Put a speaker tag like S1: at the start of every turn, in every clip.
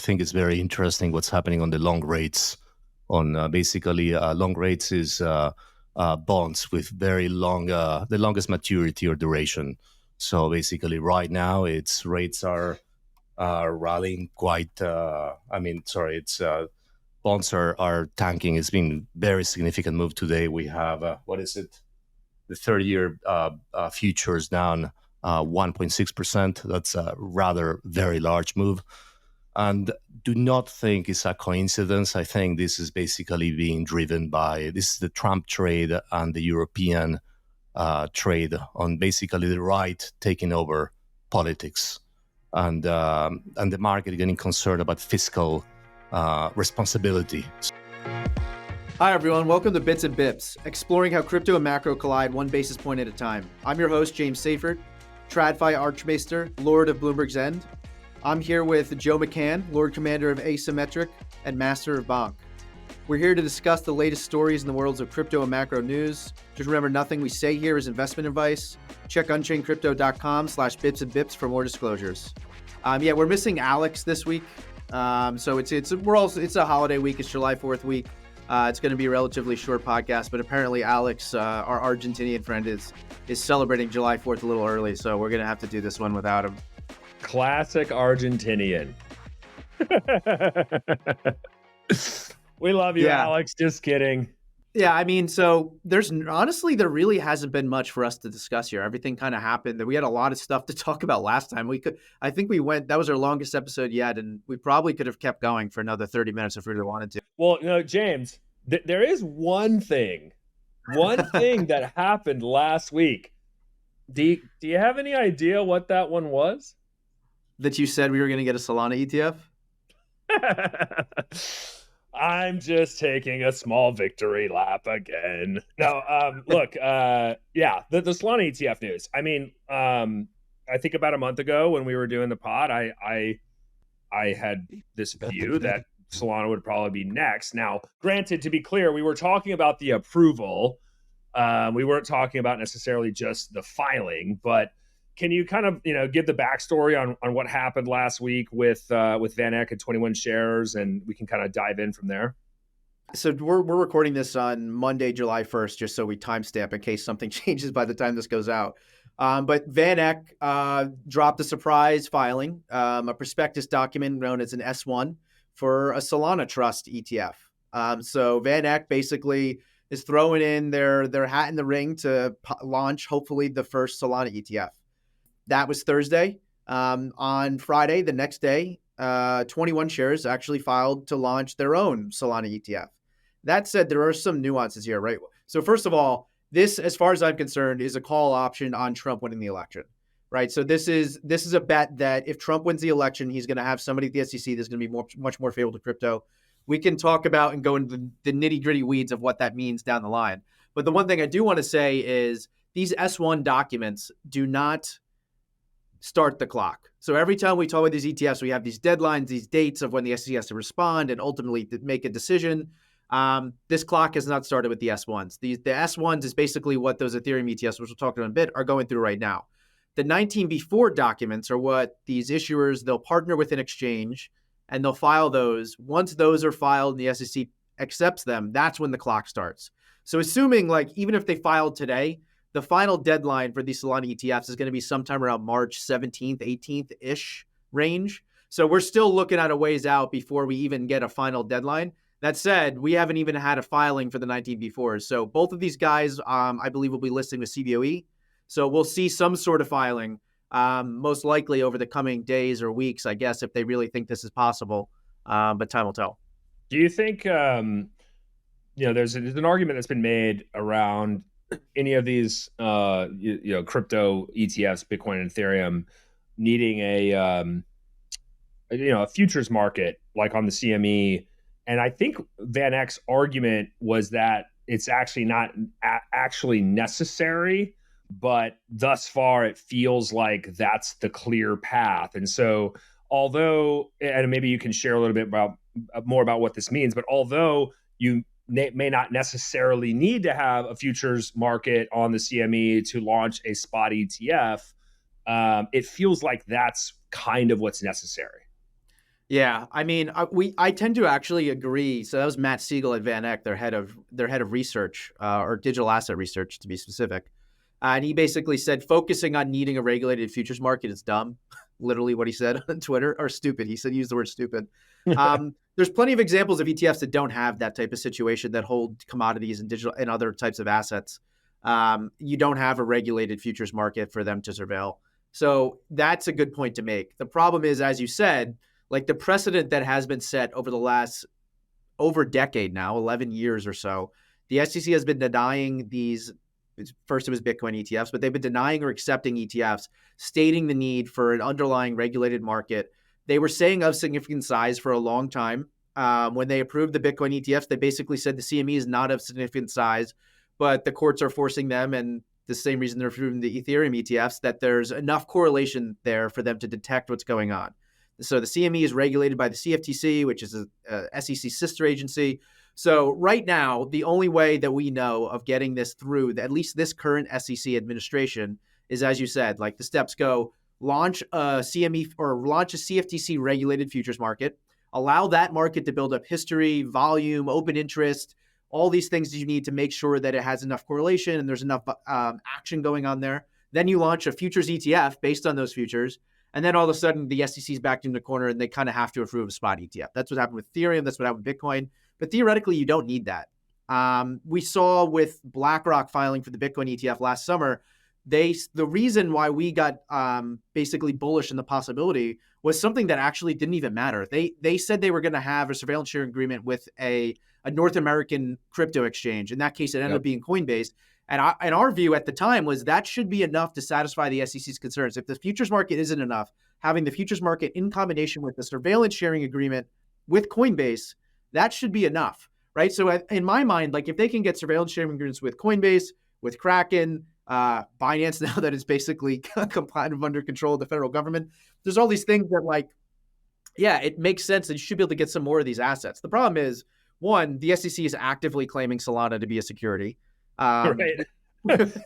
S1: think it's very interesting what's happening on the long rates. On basically long rates is bonds with very long, the longest maturity or duration. So basically, right now, rates are rallying quite. It's bonds are tanking. It's been very significant move today. We have what is it? The 30-year futures down 1.6%. That's a rather very large move. And do not think it's a coincidence. I think this is basically being driven by the Trump trade and the European trade on basically the right taking over politics, and the market getting concerned about fiscal responsibility.
S2: Hi, everyone. Welcome to Bits and Bips, exploring how crypto and macro collide one basis point at a time. I'm your host, James Seyffart, TradFi Archmaester, Lord of Bloomberg's End. I'm here with Joe McCann, Lord Commander of Asymmetric and Master of BONK. We're here to discuss the latest stories in the worlds of crypto and macro news. Just remember, nothing we say here is investment advice. Check unchainedcrypto.com/bitsandbips for more disclosures. We're missing Alex this week. So it's a holiday week. It's July 4th week. It's going to be a relatively short podcast, but apparently Alex, our Argentinian friend, is celebrating July 4th a little early, so we're going to have to do this one without him.
S3: Classic Argentinian. We love you, Alex. Just kidding.
S2: Yeah, I mean, so there really hasn't been much for us to discuss here. Everything kind of happened. We had a lot of stuff to talk about last time. That was our longest episode yet, and we probably could have kept going for another 30 minutes if we really wanted to.
S3: Well, James, there is one thing that happened last week. Do you have any idea what that one was?
S2: That you said we were going to get a Solana ETF?
S3: I'm just taking a small victory lap again. No, look, the Solana ETF news. I mean, I think about a month ago when we were doing the pod, I had this view that Solana would probably be next. Now, granted, to be clear, we were talking about the approval. We weren't talking about necessarily just the filing, but can you kind of, give the backstory on what happened last week with Van Eck at 21 shares, and we can kind of dive in from there?
S2: So we're recording this on Monday, July 1st, just so we timestamp in case something changes by the time this goes out. But Van Eck dropped a surprise filing, a prospectus document known as an S1 for a Solana Trust ETF. So Van Eck basically is throwing in their hat in the ring to launch, hopefully, the first Solana ETF. That was Thursday. On Friday, the next day, 21 shares actually filed to launch their own Solana ETF. That said, there are some nuances here, right? So first of all, this, as far as I'm concerned, is a call option on Trump winning the election, right? So this is a bet that if Trump wins the election, he's going to have somebody at the SEC that's going to be much more favorable to crypto. We can talk about and go into the nitty-gritty weeds of what that means down the line. But the one thing I do want to say is these S1 documents do not start the clock. So every time we talk about these ETFs, we have these deadlines, these dates of when the SEC has to respond and ultimately to make a decision. This clock has not started with the S1s. The S1s is basically what those Ethereum ETFs, which we'll talk about in a bit, are going through right now. The 19B4 documents are what these issuers, they'll partner with an exchange and they'll file those. Once those are filed and the SEC accepts them, that's when the clock starts. So assuming even if they filed today, the final deadline for these Solana ETFs is going to be sometime around March 17th, 18th-ish range. So we're still looking at a ways out before we even get a final deadline. That said, we haven't even had a filing for the 19B4s. So both of these guys, I believe, will be listing with CBOE. So we'll see some sort of filing, most likely over the coming days or weeks, I guess, if they really think this is possible. But time will tell.
S3: Do you think, there's an argument that's been made around any of these, crypto ETFs, Bitcoin and Ethereum, needing a futures market like on the CME? And I think Van Eck's argument was that it's actually not actually necessary, but thus far it feels like that's the clear path. And so, and maybe you can share a little bit more about what this means, but although you may not necessarily need to have a futures market on the CME to launch a spot ETF, it feels like that's kind of what's necessary.
S2: Yeah, I mean, I tend to actually agree. So that was Matt Siegel at Van Eck, their head of research, or digital asset research to be specific. And he basically said focusing on needing a regulated futures market is dumb. Literally what he said on Twitter, or stupid. He said, use the word stupid. There's plenty of examples of ETFs that don't have that type of situation, that hold commodities and digital and other types of assets. You don't have a regulated futures market for them to surveil. So that's a good point to make. The problem is, as you said, like the precedent that has been set over the last over a decade now, 11 years or so, the SEC has been denying these. First, it was Bitcoin ETFs, but they've been denying or accepting ETFs, stating the need for an underlying regulated market. They were saying of significant size for a long time. When they approved the Bitcoin ETFs, they basically said the CME is not of significant size, but the courts are forcing them, and the same reason they're approving the Ethereum ETFs, that there's enough correlation there for them to detect what's going on. So the CME is regulated by the CFTC, which is a SEC sister agency. So right now, the only way that we know of getting this through, at least this current SEC administration, is, as you said, like the steps go: launch a CME or launch a CFTC regulated futures market, allow that market to build up history, volume, open interest, all these things that you need to make sure that it has enough correlation and there's enough action going on there. Then you launch a futures ETF based on those futures. And then all of a sudden, the SEC's backed in the corner and they kind of have to approve a spot ETF. That's what happened with Ethereum. That's what happened with Bitcoin. But theoretically, you don't need that. We saw with BlackRock filing for the Bitcoin ETF last summer, the reason why we got basically bullish in the possibility was something that actually didn't even matter. They said they were going to have a surveillance sharing agreement with a North American crypto exchange. In that case, it ended up being Coinbase. And our view at the time was that should be enough to satisfy the SEC's concerns. If the futures market isn't enough, having the futures market in combination with the surveillance sharing agreement with Coinbase, that should be enough, right? So in my mind, like if they can get surveillance sharing agreements with Coinbase, with Kraken, Binance, now that it's basically compliant under control of the federal government, there's all these things that, like, yeah, it makes sense that you should be able to get some more of these assets. The problem is, one, the SEC is actively claiming Solana to be a security.
S3: Right.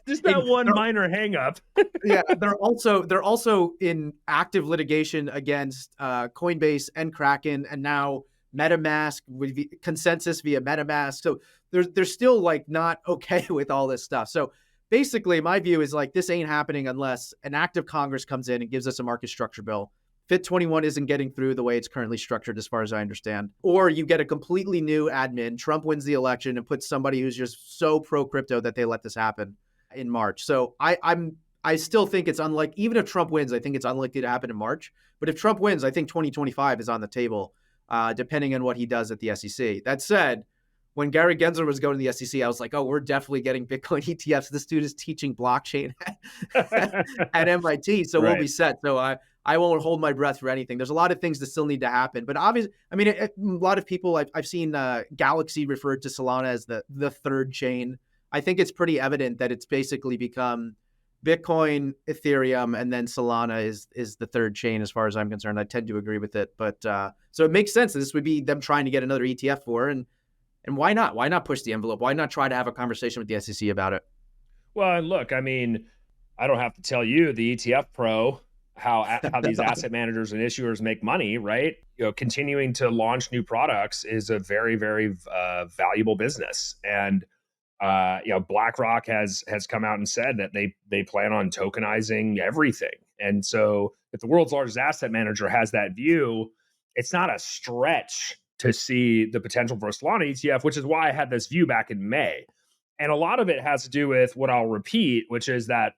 S3: Just that one minor hang up.
S2: Yeah, they're also in active litigation against Coinbase and Kraken, and now MetaMask with consensus via MetaMask. So they're still like not okay with all this stuff. So basically, my view is like this ain't happening unless an active Congress comes in and gives us a market structure bill. FIT 21 isn't getting through the way it's currently structured, as far as I understand. Or you get a completely new admin, Trump wins the election and puts somebody who's just so pro crypto that they let this happen in March. So I still think it's unlikely, even if Trump wins, I think it's unlikely to happen in March. But if Trump wins, I think 2025 is on the table, depending on what he does at the SEC. That said, when Gary Gensler was going to the SEC, I was like, oh, we're definitely getting Bitcoin ETFs. This dude is teaching blockchain at MIT, so we'll be set. So I won't hold my breath for anything. There's a lot of things that still need to happen. But obviously, I mean, a lot of people, I've seen Galaxy referred to Solana as the third chain. I think it's pretty evident that it's basically become Bitcoin, Ethereum, and then Solana is the third chain as far as I'm concerned. I tend to agree with it. But so it makes sense that this would be them trying to get another ETF for, and why not? Why not push the envelope? Why not try to have a conversation with the SEC about it?
S3: Well, and look, I mean, I don't have to tell you, the ETF pro, how these asset managers and issuers make money, right? You know, continuing to launch new products is a very, very valuable business. And you know, BlackRock has come out and said that they plan on tokenizing everything. And so if the world's largest asset manager has that view, it's not a stretch to see the potential for a Solana ETF, which is why I had this view back in May. And a lot of it has to do with what I'll repeat, which is that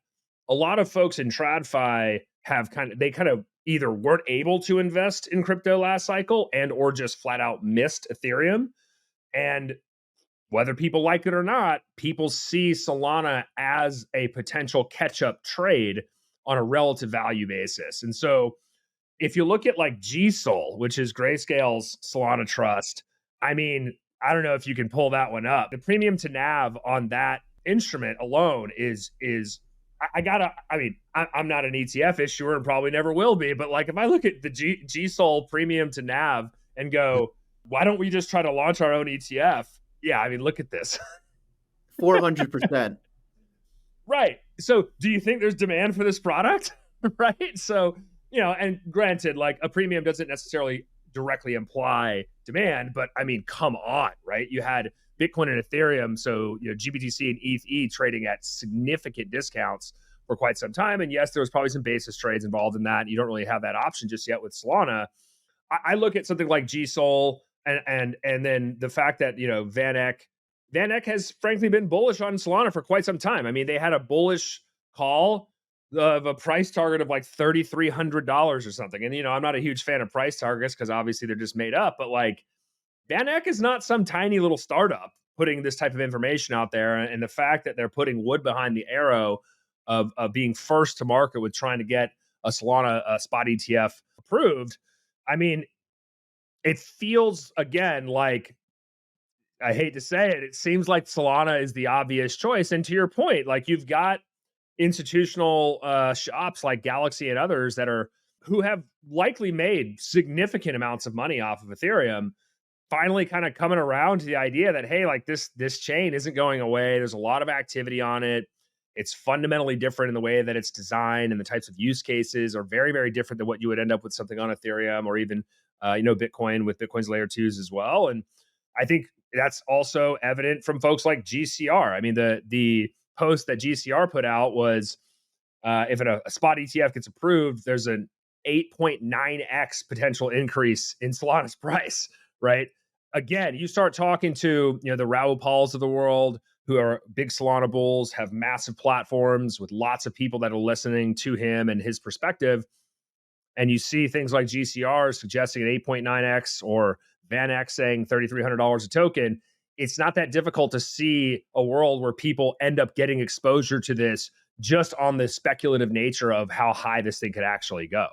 S3: a lot of folks in TradFi have kind of either weren't able to invest in crypto last cycle and or just flat out missed Ethereum. And whether people like it or not, people see Solana as a potential catch-up trade on a relative value basis. And so if you look at like GSOL, which is Grayscale's Solana trust, I mean, I don't know if you can pull that one up. The premium to NAV on that instrument alone is I'm not an ETF issuer and probably never will be, but like if I look at the GSOL premium to NAV and go, why don't we just try to launch our own ETF? Yeah, I mean, look at this.
S2: 400%.
S3: Right. So do you think there's demand for this product? Right. So, you know, and granted, like a premium doesn't necessarily directly imply demand, but I mean, come on, right? You had Bitcoin and Ethereum, so GBTC and ETH trading at significant discounts for quite some time. And yes, there was probably some basis trades involved in that. You don't really have that option just yet with Solana. I look at something like GSOL and then the fact that Van Eck has frankly been bullish on Solana for quite some time. I mean, they had a bullish call of a price target of like $3,300 or something. And I'm not a huge fan of price targets because obviously they're just made up. But like Van Eck is not some tiny little startup putting this type of information out there, and the fact that they're putting wood behind the arrow of being first to market with trying to get a Solana spot ETF approved. I mean, it feels again like, I hate to say it, it seems like Solana is the obvious choice. And to your point, like you've got institutional shops like Galaxy and others who have likely made significant amounts of money off of Ethereum, finally kind of coming around to the idea that, hey, like this chain isn't going away. There's a lot of activity on it. It's fundamentally different in the way that it's designed, and the types of use cases are very, very different than what you would end up with something on Ethereum or even, Bitcoin with Bitcoin's layer 2s as well. And I think that's also evident from folks like GCR. I mean, the post that GCR put out was, if a spot ETF gets approved, there's an 8.9x potential increase in Solana's price, right? Again, you start talking to the Raul Pauls of the world, who are big Solana bulls, have massive platforms with lots of people that are listening to him and his perspective. And you see things like GCR suggesting an 8.9x or Van Eck saying $3,300 a token. It's not that difficult to see a world where people end up getting exposure to this just on the speculative nature of how high this thing could actually go.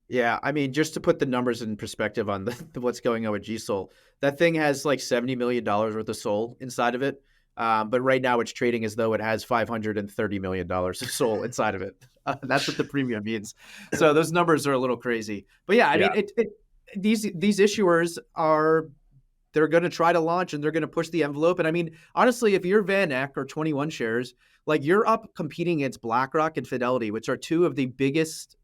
S2: Yeah, I mean, just to put the numbers in perspective on what's going on with GSOL, that thing has like $70 million worth of SOL inside of it. But right now it's trading as though it has $530 million of SOL inside of it. That's what the premium means. So those numbers are a little crazy. But yeah, I mean, these issuers they're going to try to launch and they're going to push the envelope. And I mean, honestly, if you're Van Eck or 21 shares, like you're up competing against BlackRock and Fidelity, which are two of the biggest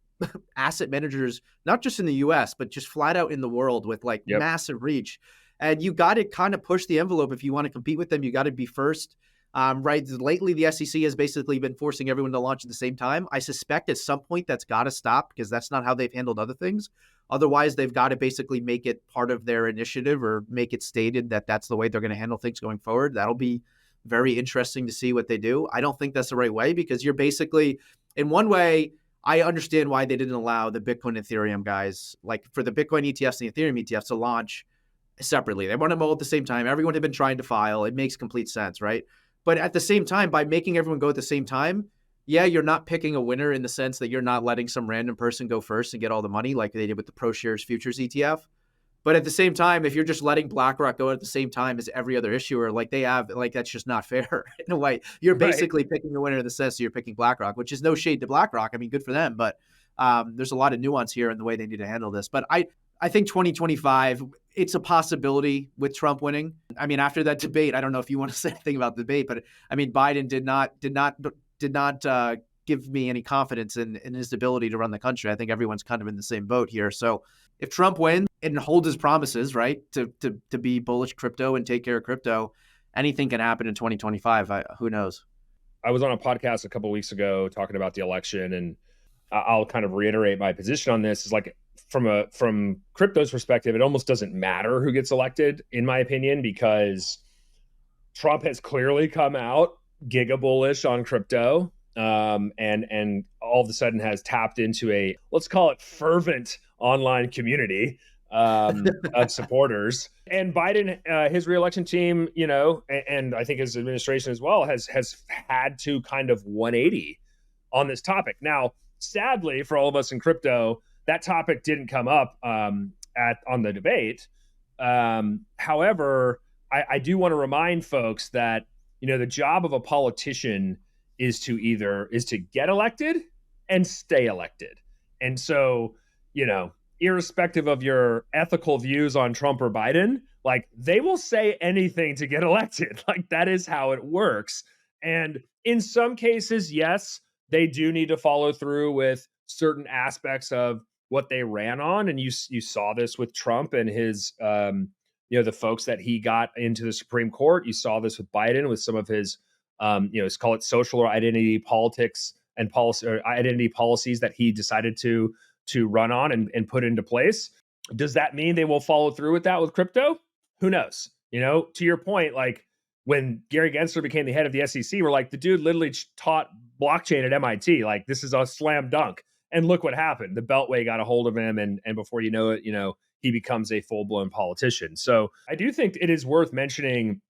S2: asset managers, not just in the US, but just flat out in the world with like massive reach. And you got to kind of push the envelope. If you want to compete with them, you got to be first. Right. Lately, the SEC has basically been forcing everyone to launch at the same time. I suspect at some point that's got to stop because that's not how they've handled other things. Otherwise, they've got to basically make it part of their initiative or make it stated that that's the way they're going to handle things going forward. That'll be very interesting to see what they do. I don't think that's the right way because you're basically, in one way, I understand why they didn't allow the Bitcoin and Ethereum guys, like for the Bitcoin ETFs and the Ethereum ETFs to launch separately. They want them all at the same time. Everyone had been trying to file. It makes complete sense, right? But at the same time, by making everyone go at the same time, yeah, you're not picking a winner in the sense that you're not letting some random person go first and get all the money like they did with the ProShares Futures ETF. But at the same time, if you're just letting BlackRock go at the same time as every other issuer, like they have, like that's just not fair in a way. You're basically picking a winner in the sense that you're picking BlackRock, which is no shade to BlackRock. I mean, good for them, but there's a lot of nuance here in the way they need to handle this. But I think 2025, it's a possibility with Trump winning. I mean, after that debate, I don't know if you want to say anything about the debate, but I mean, Biden did not give me any confidence in his ability to run the country. I think everyone's kind of in the same boat here. So if Trump wins and holds his promises, right, to be bullish crypto and take care of crypto, anything can happen in 2025. Who knows?
S3: I was on a podcast a couple of weeks ago talking about the election, and I'll kind of reiterate my position on this. Is like from crypto's perspective, it almost doesn't matter who gets elected, in my opinion, because Trump has clearly come out giga bullish on crypto, and all of a sudden has tapped into a, let's call it, fervent online community of supporters. And Biden, his reelection team, and I think his administration as well, has had to kind of 180 on this topic. Now, sadly, for all of us in crypto, that topic didn't come up on the debate. However, I do want to remind folks that the job of a politician is to get elected and stay elected. And so, irrespective of your ethical views on Trump or Biden, like they will say anything to get elected. Like that is how it works. And in some cases, yes, they do need to follow through with certain aspects of what they ran on. And you saw this with Trump and his, the folks that he got into the Supreme Court. You saw this with Biden with some of his, let's call it social or identity politics and policy or identity policies that he decided to run on and put into place. Does that mean they will follow through with that with crypto? Who knows? To your point, like when Gary Gensler became the head of the SEC, we're like, the dude literally taught blockchain at MIT. Like, this is a slam dunk. And look what happened. The Beltway got a hold of him. And before you know it, he becomes a full-blown politician. So I do think it is worth mentioning,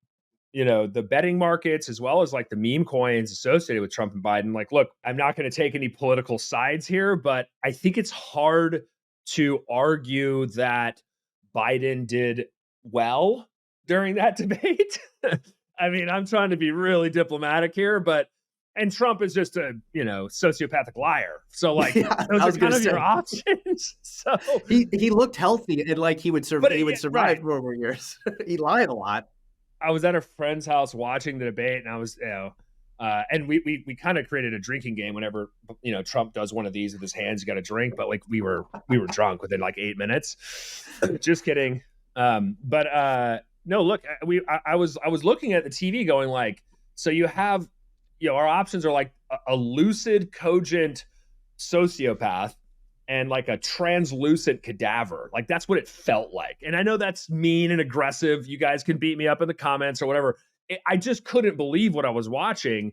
S3: the betting markets as well as like the meme coins associated with Trump and Biden. Like, look, I'm not going to take any political sides here, but I think it's hard to argue that Biden did well during that debate. I mean, I'm trying to be really diplomatic here, and Trump is just a, sociopathic liar. So like, those are kind of your options. So
S2: he looked healthy and like he would survive. He would survive for over years. He lied a lot.
S3: I was at a friend's house watching the debate, and I was, and we kind of created a drinking game. Whenever Trump does one of these with his hands, you got to drink. But like we were drunk within like 8 minutes. Just kidding. No, look, I was looking at the TV, going like, so you have, our options are like a lucid, cogent sociopath and like a translucent cadaver. Like, that's what it felt like. And I know that's mean and aggressive. You guys can beat me up in the comments or whatever. I just couldn't believe what I was watching,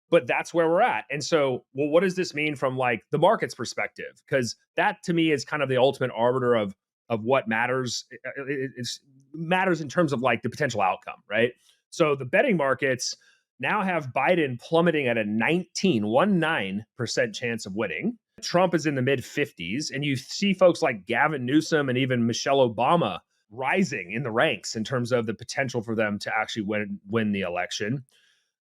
S3: but that's where we're at. And so, well, what does this mean from like the market's perspective? Because that to me is kind of the ultimate arbiter of what matters. It matters in terms of like the potential outcome, right? So the betting markets now have Biden plummeting at a 19% chance of winning. Trump is in the mid 50s, and you see folks like Gavin Newsom and even Michelle Obama rising in the ranks in terms of the potential for them to actually win the election.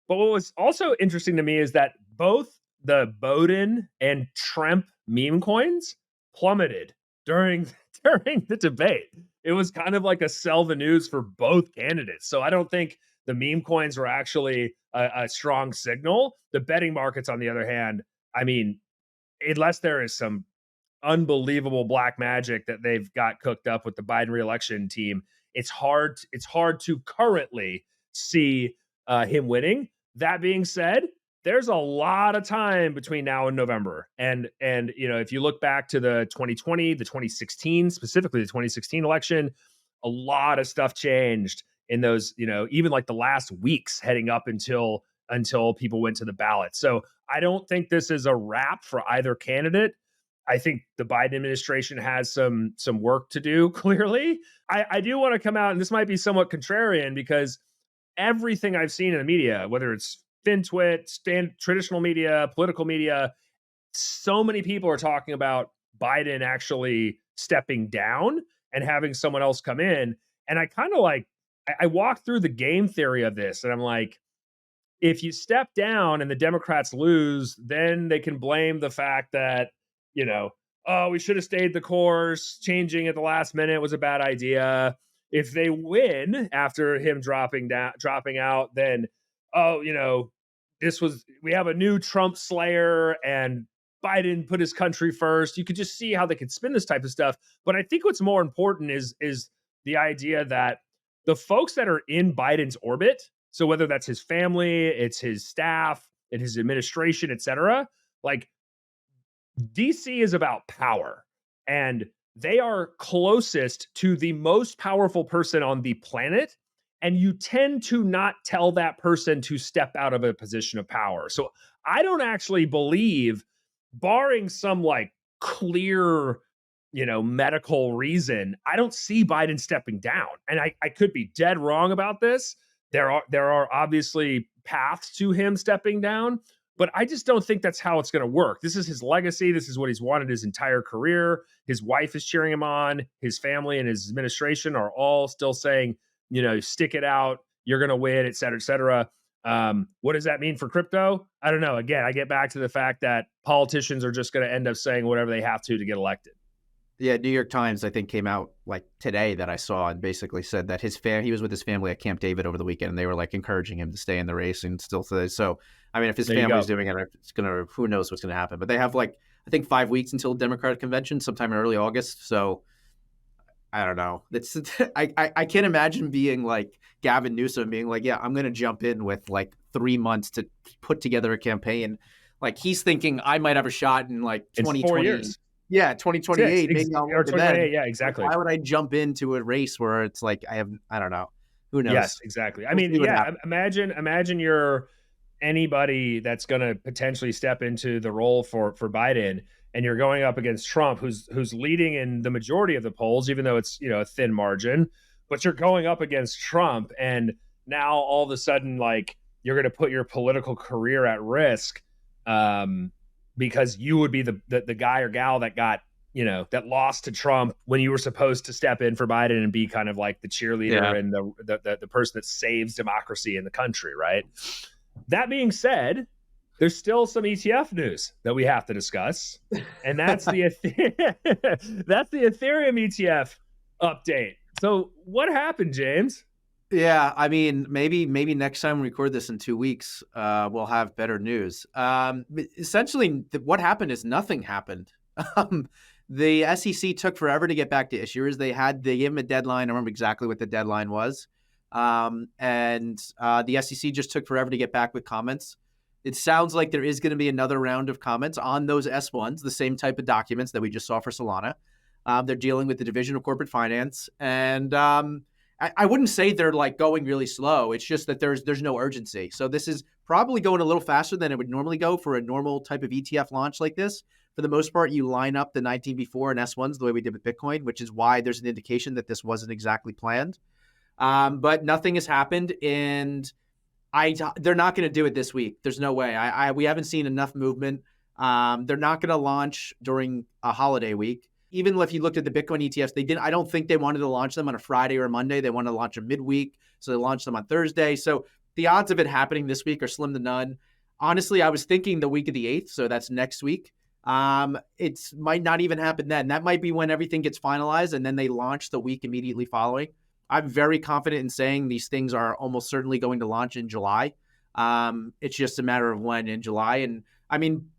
S3: But what was also interesting to me is that both the Bowden and Trump meme coins plummeted during the debate. It was kind of like a sell the news for both candidates. So I don't think the meme coins were actually a strong signal. The betting markets, on the other hand, I mean, unless there is some unbelievable black magic that they've got cooked up with the Biden reelection team, it's hard to currently see him winning. That being said, there's a lot of time between now and November. And if you look back to the 2020, the 2016, specifically the 2016 election, a lot of stuff changed in those, even like the last weeks heading up until people went to the ballot. So I don't think this is a wrap for either candidate. I think the Biden administration has some work to do, clearly. I do want to come out, and this might be somewhat contrarian, because everything I've seen in the media, whether it's FinTwit, traditional media, political media, so many people are talking about Biden actually stepping down and having someone else come in. And I kind of like, I walked through the game theory of this, and I'm like, if you step down and the Democrats lose, then they can blame the fact that, we should have stayed the course. Changing at the last minute was a bad idea. If they win after him dropping out, then, we have a new Trump slayer and Biden put his country first. You could just see how they could spin this type of stuff. But I think what's more important is the idea that the folks that are in Biden's orbit, so whether that's his family, it's his staff, and his administration, et cetera, like, DC is about power, and they are closest to the most powerful person on the planet. And you tend to not tell that person to step out of a position of power. So I don't actually believe, barring some like clear, medical reason, I don't see Biden stepping down. And I could be dead wrong about this. There are obviously paths to him stepping down, but I just don't think that's how it's going to work. This is his legacy. This is what he's wanted his entire career. His wife is cheering him on. His family and his administration are all still saying, stick it out. You're going to win, et cetera, et cetera. What does that mean for crypto? I don't know. Again, I get back to the fact that politicians are just going to end up saying whatever they have to get elected.
S2: Yeah, New York Times, I think, came out like today that I saw and basically said that he was with his family at Camp David over the weekend, and they were like encouraging him to stay in the race and still say so. I mean, if his family's doing it, it's who knows what's gonna happen. But they have like I think 5 weeks until the Democratic convention, sometime in early August. So I don't know. It's I can't imagine being like Gavin Newsom being like, yeah, I'm going to jump in with like 3 months to put together a campaign. Like he's thinking I might have a shot in like
S3: in
S2: 2020.
S3: 4 years.
S2: Yeah, 2028. Maybe I'll
S3: or
S2: win then.
S3: 2028. Yeah, exactly.
S2: Why would I jump into a race where it's like I don't know. Who knows?
S3: Yes, exactly. I mean, yeah, imagine you're anybody that's going to potentially step into the role for Biden, and you're going up against Trump, who's leading in the majority of the polls, even though it's, a thin margin, but you're going up against Trump, and now all of a sudden, like, you're going to put your political career at risk, because you would be the guy or gal that got, that lost to Trump when you were supposed to step in for Biden and be kind of like the cheerleader and the person that saves democracy in the country, right? That being said, there's still some ETF news that we have to discuss, and that's the that's the Ethereum ETF update. So what happened, James?
S2: Yeah, I mean, maybe next time we record this in 2 weeks, we'll have better news. Essentially, what happened is nothing happened. The SEC took forever to get back to issuers. They gave them a deadline. I remember exactly what the deadline was. And the SEC just took forever to get back with comments. It sounds like there is going to be another round of comments on those S1s, the same type of documents that we just saw for Solana. They're dealing with the Division of Corporate Finance. And I wouldn't say they're like going really slow. It's just that there's no urgency. So this is probably going a little faster than it would normally go for a normal type of ETF launch like this. For the most part, you line up the 19B4 and S1s the way we did with Bitcoin, which is why there's an indication that this wasn't exactly planned. But nothing has happened, and they're not going to do it this week. There's no way. We haven't seen enough movement. They're not going to launch during a holiday week. Even if you looked at the Bitcoin ETFs, I don't think they wanted to launch them on a Friday or a Monday. They wanted to launch them midweek, so they launched them on Thursday. So the odds of it happening this week are slim to none. Honestly, I was thinking the week of the 8th, so that's next week. It might not even happen then. That might be when everything gets finalized, and then they launch the week immediately following. I'm very confident in saying these things are almost certainly going to launch in July. It's just a matter of when in July. And I mean,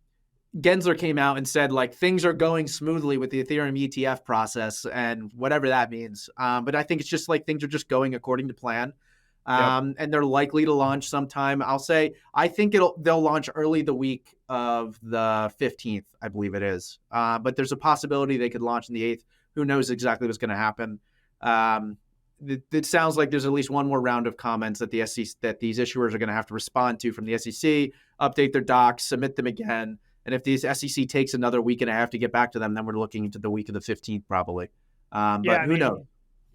S2: Gensler came out and said like things are going smoothly with the Ethereum ETF process and whatever that means. But I think it's just like things are just going according to plan. And they're likely to launch sometime. I think they'll launch early the week of the 15th, I believe it is. But there's a possibility they could launch on the 8th. Who knows exactly what's going to happen? It sounds like there's at least one more round of comments that these issuers are going to have to respond to from the SEC, update their docs, submit them again. And if the SEC takes another week and a half to get back to them, then we're looking into the week of the 15th probably. But who knows?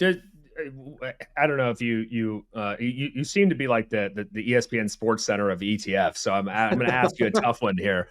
S3: I don't know if you seem to be like the ESPN Sports Center of ETF. So I'm going to ask you a tough one here.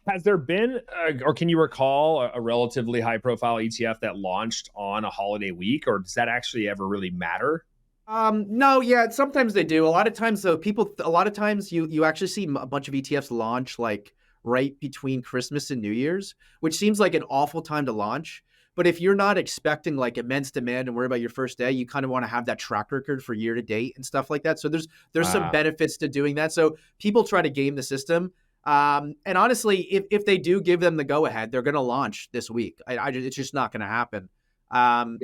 S3: Has there been, or can you recall a relatively high profile ETF that launched on a holiday week, or does that actually ever really matter?
S2: No, yeah, sometimes they do. A lot of times though, you actually see a bunch of ETFs launch like right between Christmas and New Year's, which seems like an awful time to launch. But if you're not expecting like immense demand and worry about your first day, you kind of want to have that track record for year to date and stuff like that. So there's some benefits to doing that. So people try to game the system. And honestly, if they do give them the go ahead, they're going to launch this week. It's just not going to happen.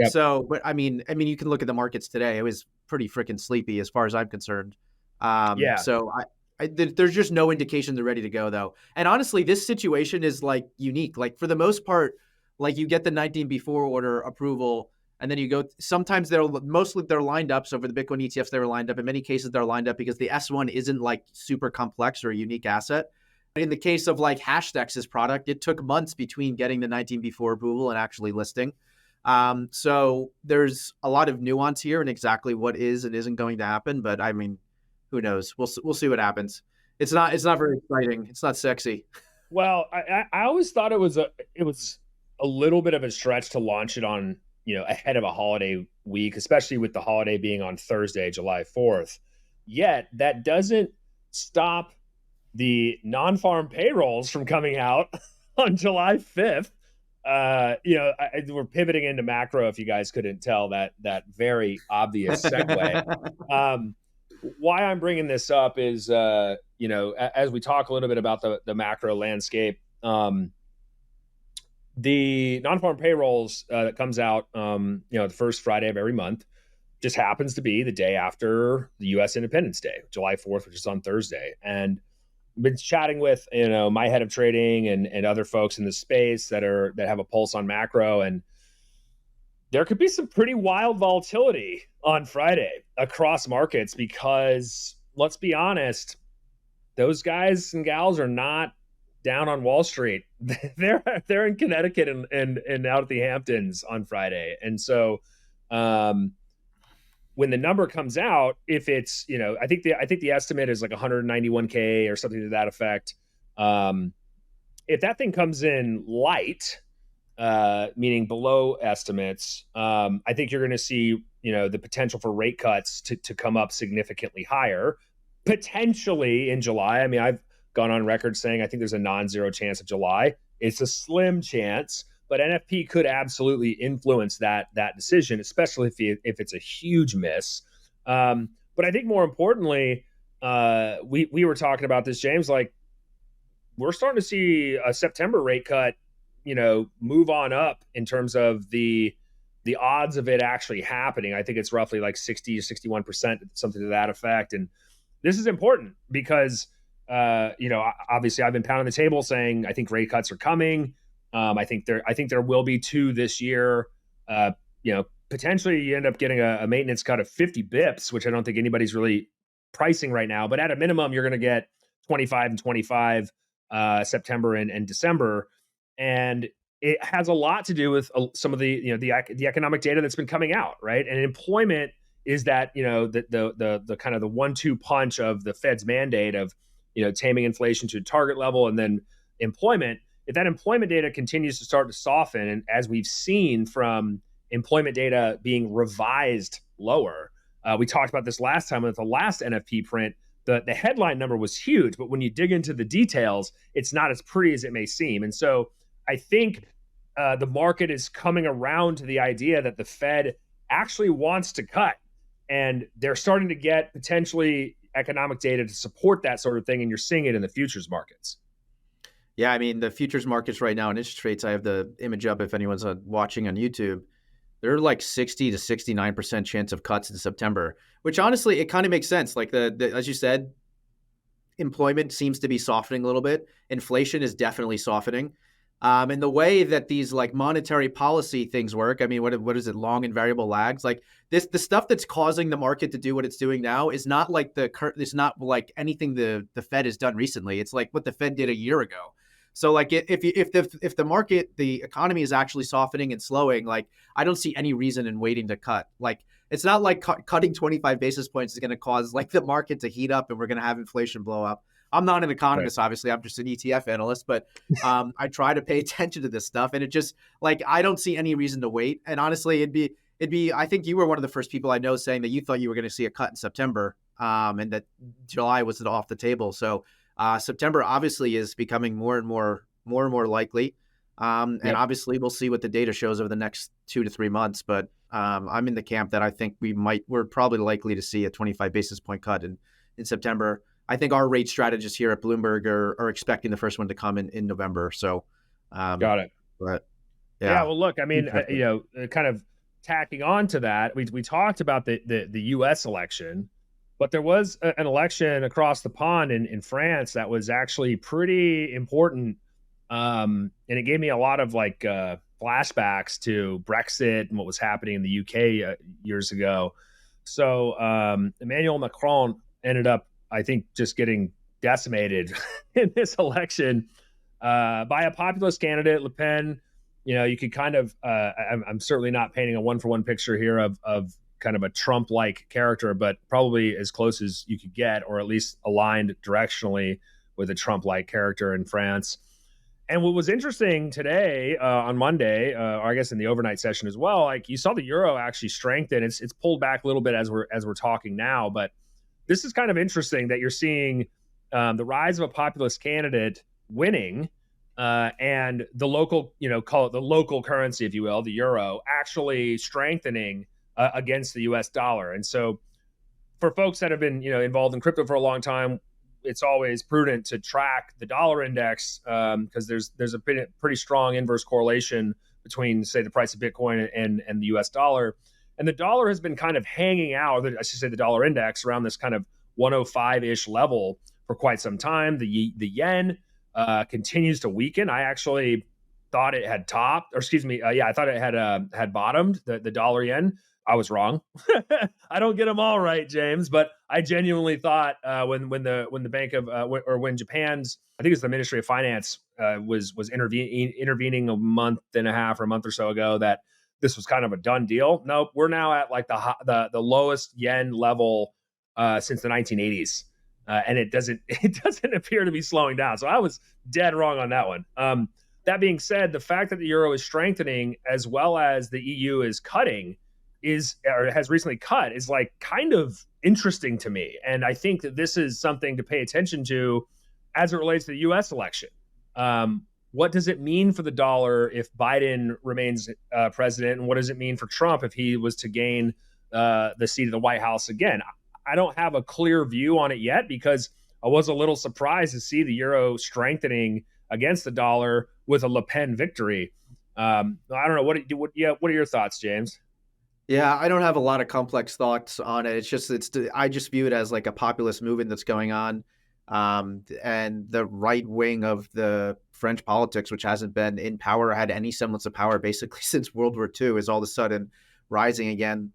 S2: So, but I mean, you can look at the markets today. It was pretty freaking sleepy as far as I'm concerned. So there's just no indication they're ready to go though. And honestly, this situation is like unique. Like for the most part, like you get the 19B4 order approval, and then you go. Sometimes they're lined up. So for the Bitcoin ETFs, they were lined up. In many cases, they're lined up because the S1 isn't like super complex or a unique asset. In the case of like Hashdex's product, it took months between getting the 19B4 approval and actually listing. So there's a lot of nuance here in exactly what is and isn't going to happen. But I mean, who knows? We'll see what happens. It's not very exciting. It's not sexy.
S3: Well, I always thought it was a little bit of a stretch to launch it on, ahead of a holiday week, especially with the holiday being on Thursday, July 4th. Yet that doesn't stop the non-farm payrolls from coming out on July 5th. We're pivoting into macro, if you guys couldn't tell that very obvious segue. Why I'm bringing this up is, as we talk a little bit about the macro landscape, the non-farm payrolls that comes out, the first Friday of every month, just happens to be the day after the U.S. Independence Day, July 4th, which is on Thursday. And I've been chatting with my head of trading and other folks in the space that have a pulse on macro, and there could be some pretty wild volatility on Friday across markets because, let's be honest, those guys and gals are not down on Wall Street. They're in Connecticut and out at the Hamptons on Friday. And so when the number comes out, if it's, I think the estimate is like 191K or something to that effect. If that thing comes in light, meaning below estimates, I think you're going to see, the potential for rate cuts to come up significantly higher, potentially in July. I mean, I've gone on record saying I think there's a non-zero chance of July. It's a slim chance, but NFP could absolutely influence that decision, especially if it's a huge miss. But I think more importantly, we were talking about this, James, like we're starting to see a September rate cut, move on up in terms of the odds of it actually happening. I think it's roughly like 60 to 61%, something to that effect. And this is important because, obviously I've been pounding the table saying I think rate cuts are coming. I think there will be 2 this year. Potentially you end up getting a maintenance cut of 50 bips, which I don't think anybody's really pricing right now. But at a minimum, you're going to get 25 and 25 September and December. And it has a lot to do with some of the economic data that's been coming out, right? And employment is that the kind of the 1-2 punch of the Fed's mandate of taming inflation to a target level, and then employment. If that employment data continues to start to soften, and as we've seen from employment data being revised lower, we talked about this last time with the last NFP print. The headline number was huge, but when you dig into the details, it's not as pretty as it may seem. And so I think the market is coming around to the idea that the Fed actually wants to cut, and they're starting to get potentially economic data to support that sort of thing, and you're seeing it in the futures markets.
S2: Yeah, I mean, the futures markets right now and interest rates, I have the image up if anyone's watching on YouTube. They're like 60 to 69% chance of cuts in September, which honestly, it kind of makes sense. Like as you said, employment seems to be softening a little bit. Inflation is definitely softening. And the way that these like monetary policy things work, I mean, what is it? Long and variable lags. Like the stuff that's causing the market to do what it's doing now is not like it's not like anything the Fed has done recently. It's like what the Fed did a year ago. So like if the market, the economy is actually softening and slowing, like I don't see any reason in waiting to cut. Like it's not like cutting 25 basis points is going to cause like the market to heat up and we're going to have inflation blow up. I'm not an economist, obviously. I'm just an ETF analyst, but I try to pay attention to this stuff. And it just like I don't see any reason to wait. And honestly, it'd be. I think you were one of the first people I know saying that you thought you were going to see a cut in September, and that July was off the table. So September obviously is becoming more and more likely. And obviously we'll see what the data shows over the next 2 to 3 months. But I'm in the camp that I think we're probably likely to see a 25 basis point cut in September. I think our rate strategists here at Bloomberg are expecting the first one to come in November. So
S3: got it.
S2: But
S3: yeah, well, look, I mean, kind of tacking on to that, we talked about the U.S. election. But there was an election across the pond in France that was actually pretty important. And it gave me a lot of like flashbacks to Brexit and what was happening in the UK years ago. So Emmanuel Macron ended up, I think, just getting decimated in this election by a populist candidate, Le Pen. You could kind of, I'm certainly not painting a one-for-one picture here of kind of a Trump-like character, but probably as close as you could get, or at least aligned directionally with a Trump-like character in France. And what was interesting today on Monday, or I guess in the overnight session as well, like you saw the euro actually strengthen. It's pulled back a little bit as we're talking now, but this is kind of interesting that you're seeing the rise of a populist candidate winning, and the local, call it the local currency, if you will, the euro, actually strengthening against the U.S. dollar. And so for folks that have been, involved in crypto for a long time, it's always prudent to track the dollar index because there's a pretty strong inverse correlation between, say, the price of Bitcoin and the US dollar. And the dollar has been kind of hanging out, I should say the dollar index, around this kind of 105-ish level for quite some time. The yen continues to weaken. I actually thought it had topped, or excuse me, I thought it had bottomed, the dollar yen. I was wrong. I don't get them all right, James, but I genuinely thought when the Bank of or when Japan's, I think it's the Ministry of Finance was intervening a month and a half or a month or so ago, that this was kind of a done deal. Nope, we're now at like the lowest yen level since the 1980s, and it doesn't appear to be slowing down. So I was dead wrong on that one. That being said, the fact that the euro is strengthening as well as the EU is cutting has recently cut is like kind of interesting to me. And I think that this is something to pay attention to as it relates to the US election. What does it mean for the dollar if Biden remains president? And what does it mean for Trump if he was to gain the seat of the White House again? I don't have a clear view on it yet because I was a little surprised to see the euro strengthening against the dollar with a Le Pen victory. I don't know. What are your thoughts, James?
S2: Yeah, I don't have a lot of complex thoughts on it. I just view it as like a populist movement that's going on. And the right wing of the French politics, which hasn't been in power or had any semblance of power basically since World War II, is all of a sudden rising again.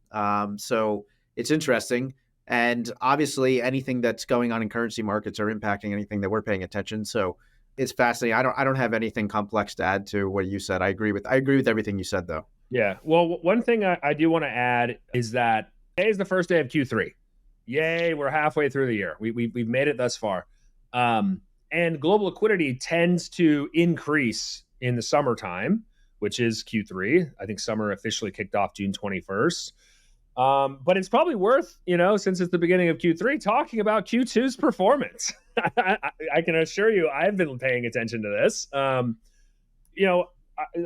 S2: So it's interesting. And obviously anything that's going on in currency markets are impacting anything that we're paying attention. So it's fascinating. I don't have anything complex to add to what you said. I agree with everything you said, though.
S3: Yeah. Well, one thing I do want to add is that today is the first day of Q3. Yay, we're halfway through the year. We've made it thus far. And global liquidity tends to increase in the summertime, which is Q3. I think summer officially kicked off June 21st. But it's probably worth, since it's the beginning of Q3, talking about Q2's performance. I can assure you I've been paying attention to this.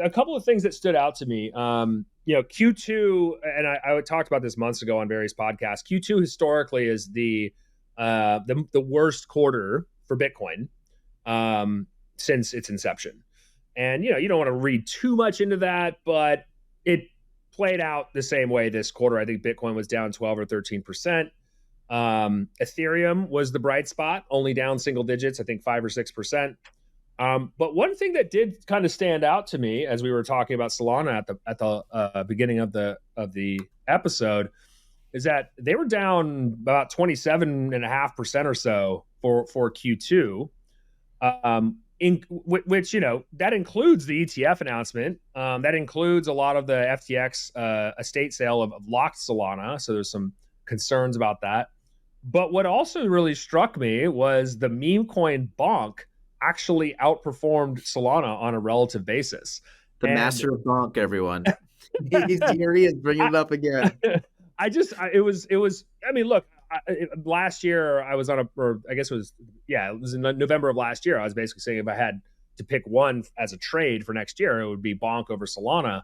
S3: A couple of things that stood out to me, Q2, and I talked about this months ago on various podcasts. Q2 historically is the worst quarter for Bitcoin since its inception. And, you don't want to read too much into that, but it played out the same way this quarter. I think Bitcoin was down 12 or 13%. Ethereum was the bright spot, only down single digits, I think 5 or 6%. But one thing that did kind of stand out to me as we were talking about Solana at the beginning of the episode is that they were down about 27.5% or so for Q2, which that includes the ETF announcement. That includes a lot of the FTX estate sale of locked Solana. So there's some concerns about that. But what also really struck me was the meme coin BONK actually outperformed Solana on a relative basis.
S2: The master of BONK, everyone. Here he is, bringing it up again.
S3: Look, last year I was it was in November of last year. I was basically saying if I had to pick one as a trade for next year, it would be BONK over Solana,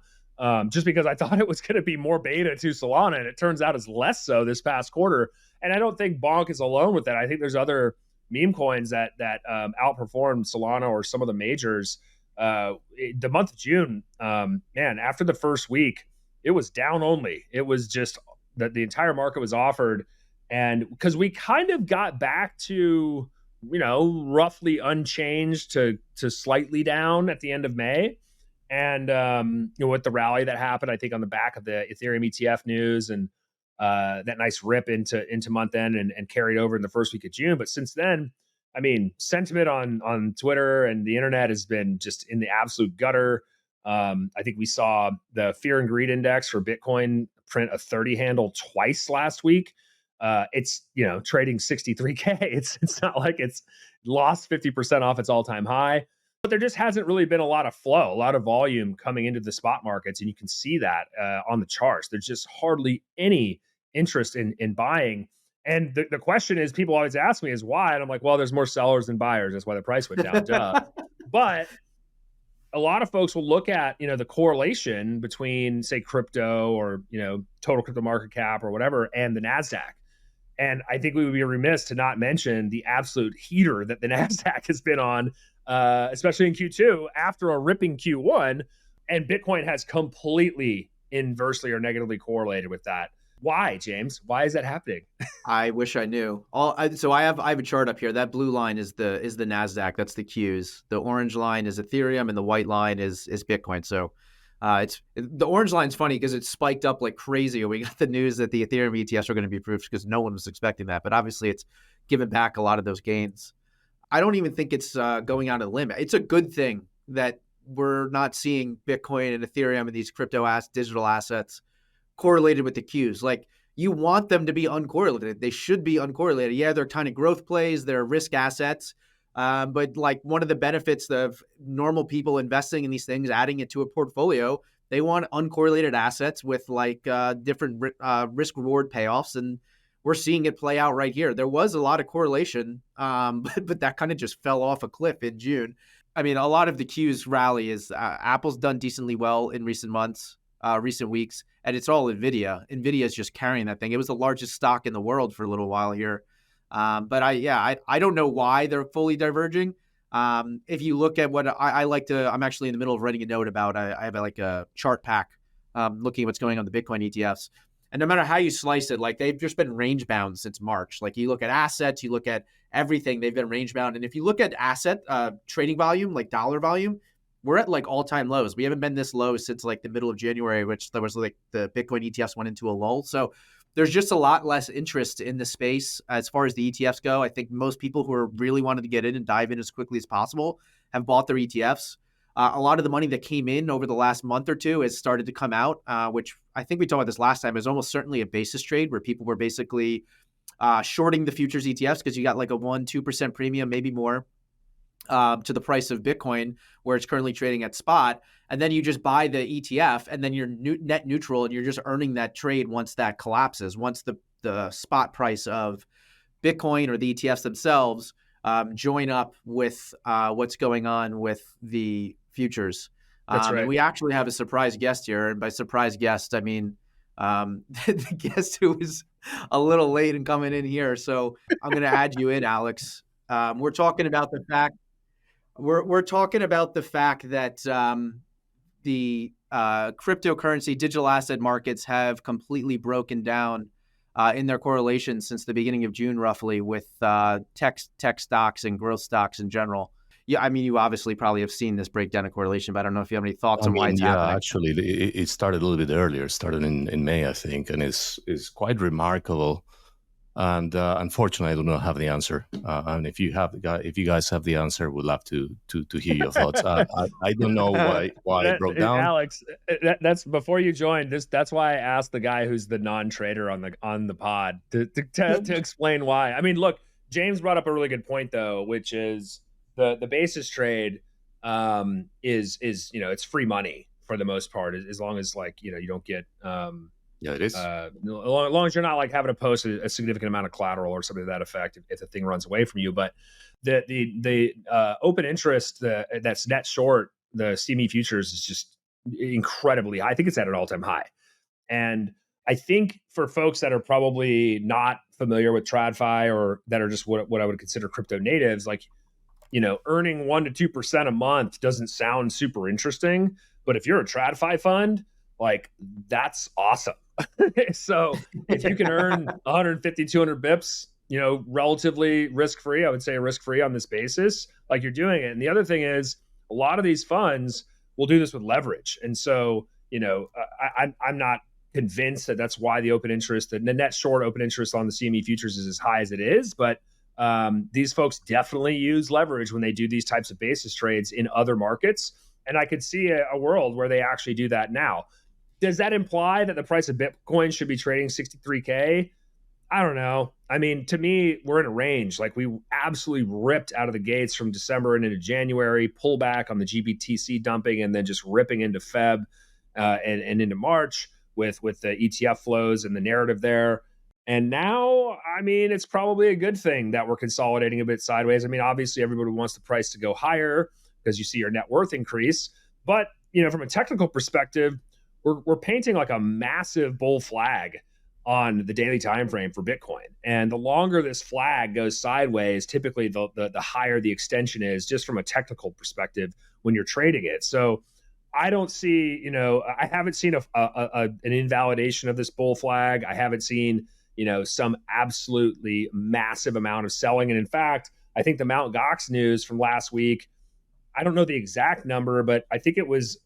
S3: just because I thought it was going to be more beta to Solana, and it turns out it's less so this past quarter. And I don't think BONK is alone with that. I think there's other meme coins that outperformed Solana or some of the majors. The month of June, after the first week, it was down only. It was just that the entire market was offered. And because we kind of got back to, roughly unchanged to slightly down at the end of May. And, with the rally that happened, I think on the back of the Ethereum ETF news and that nice rip into month end and carried over in the first week of June. But since then, sentiment on Twitter and the internet has been just in the absolute gutter. I think we saw the fear and greed index for Bitcoin print a 30 handle twice last week. It's, trading 63K. It's not like it's lost 50% off its all-time high, but there just hasn't really been a lot of flow, a lot of volume coming into the spot markets. And you can see that on the charts. There's just hardly any interest in buying. And the question is, people always ask me is why? And I'm like, well, there's more sellers than buyers. That's why the price went down. Duh. But a lot of folks will look at, the correlation between, say, crypto or, total crypto market cap or whatever, and the Nasdaq. And I think we would be remiss to not mention the absolute heater that the Nasdaq has been on, especially in Q2 after a ripping Q1, and Bitcoin has completely inversely or negatively correlated with that. Why, James? Why is that happening?
S2: I wish I knew. So I have a chart up here. That blue line is the Nasdaq. That's the Qs. The orange line is Ethereum, and the white line is Bitcoin. So it's the orange line's funny because it spiked up like crazy. We got the news that the Ethereum ETFs are going to be approved because no one was expecting that. But obviously, it's given back a lot of those gains. I don't even think it's going out of the limit. It's a good thing that we're not seeing Bitcoin and Ethereum and these digital assets correlated with the Qs. Like, you want them to be uncorrelated. They should be uncorrelated. Yeah, they're kind of growth plays. They're risk assets. But like, one of the benefits of normal people investing in these things, adding it to a portfolio, they want uncorrelated assets with like different risk reward payoffs. And we're seeing it play out right here. There was a lot of correlation, but that kind of just fell off a cliff in June. I mean, a lot of the Qs rally is Apple's done decently well in recent months, recent weeks, and it's all NVIDIA. NVIDIA is just carrying that thing. It was the largest stock in the world for a little while here. But I don't know why they're fully diverging. If you look at what I like to, I'm actually in the middle of writing a note about, I have like a chart pack looking at what's going on the Bitcoin ETFs. And no matter how you slice it, like, they've just been range bound since March. Like, you look at assets, you look at everything, they've been range bound. And if you look at asset trading volume, like dollar volume, we're at like all-time lows. We haven't been this low since like the middle of January, which there was like the Bitcoin ETFs went into a lull. So there's just a lot less interest in the space as far as the ETFs go. I think most people who are really wanted to get in and dive in as quickly as possible have bought their ETFs. A lot of the money that came in over the last month or two has started to come out, which I think we talked about this last time, is almost certainly a basis trade where people were basically shorting the futures ETFs because you got like a 1-2% premium, maybe more, to the price of Bitcoin, where it's currently trading at spot. And then you just buy the ETF and then you're net neutral and you're just earning that trade once that collapses, once the spot price of Bitcoin or the ETFs themselves join up with what's going on with the futures.
S3: That's right.
S2: And we actually have a surprise guest here. And by surprise guest, I mean the guest who is a little late in coming in here. So I'm going to add you in, Alex. We're talking about the fact that the cryptocurrency digital asset markets have completely broken down in their correlation since the beginning of June, roughly, with tech stocks and growth stocks in general. Yeah, I mean, you obviously probably have seen this breakdown of correlation, but I don't know if you have any thoughts on why it's happening.
S1: Actually, it started a little bit earlier. It started in May, I think, and it's quite remarkable. And unfortunately, I do not have the answer. And if you guys have the answer, we'd love to hear your thoughts. I don't know why it broke down.
S3: Alex, that's before you joined this. That's why I asked the guy who's the non-trader on the pod to explain why. I mean, look, James brought up a really good point though, which is the basis trade is it's free money for the most part, as long as like you don't get
S1: Yeah, it is.
S3: As long as you're not like having to post a significant amount of collateral or something to that effect if the thing runs away from you. But the open interest that's net short the CME futures is just incredibly high. I think it's at an all-time high. And I think for folks that are probably not familiar with TradFi or that are just what I would consider crypto natives, like earning 1% to 2% a month doesn't sound super interesting. But if you're a TradFi fund, like, that's awesome. So if you can earn 150, 200 bips, relatively risk-free, I would say risk-free on this basis, like you're doing it. And the other thing is a lot of these funds will do this with leverage. And so, I'm not convinced that that's why the open interest, the net short open interest on the CME futures is as high as it is. But these folks definitely use leverage when they do these types of basis trades in other markets. And I could see a world where they actually do that now. Does that imply that the price of Bitcoin should be trading 63K? I don't know. I mean, to me, we're in a range. Like, we absolutely ripped out of the gates from December and into January, pull back on the GBTC dumping, and then just ripping into Feb and into March with the ETF flows and the narrative there. And now, I mean, it's probably a good thing that we're consolidating a bit sideways. I mean, obviously, everybody wants the price to go higher because you see your net worth increase. But, from a technical perspective, we're painting like a massive bull flag on the daily time frame for Bitcoin. And the longer this flag goes sideways, typically the higher the extension is, just from a technical perspective when you're trading it. So I don't see, I haven't seen an invalidation of this bull flag. I haven't seen, some absolutely massive amount of selling. And in fact, I think the Mt. Gox news from last week, I don't know the exact number, but I think it was,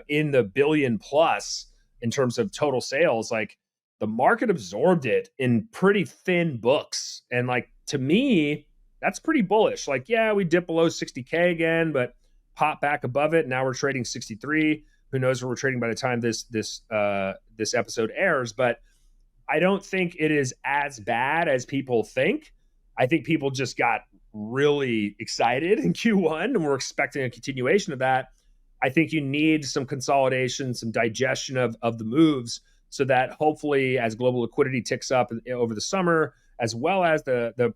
S3: in the billion plus in terms of total sales. Like, the market absorbed it in pretty thin books. And like, to me, that's pretty bullish. Like, yeah, we dip below 60K again, but pop back above it. Now we're trading 63. Who knows where we're trading by the time this episode airs? But I don't think it is as bad as people think. I think people just got really excited in Q1, and we're expecting a continuation of that. I think you need some consolidation, some digestion of the moves, so that hopefully, as global liquidity ticks up over the summer, as well as the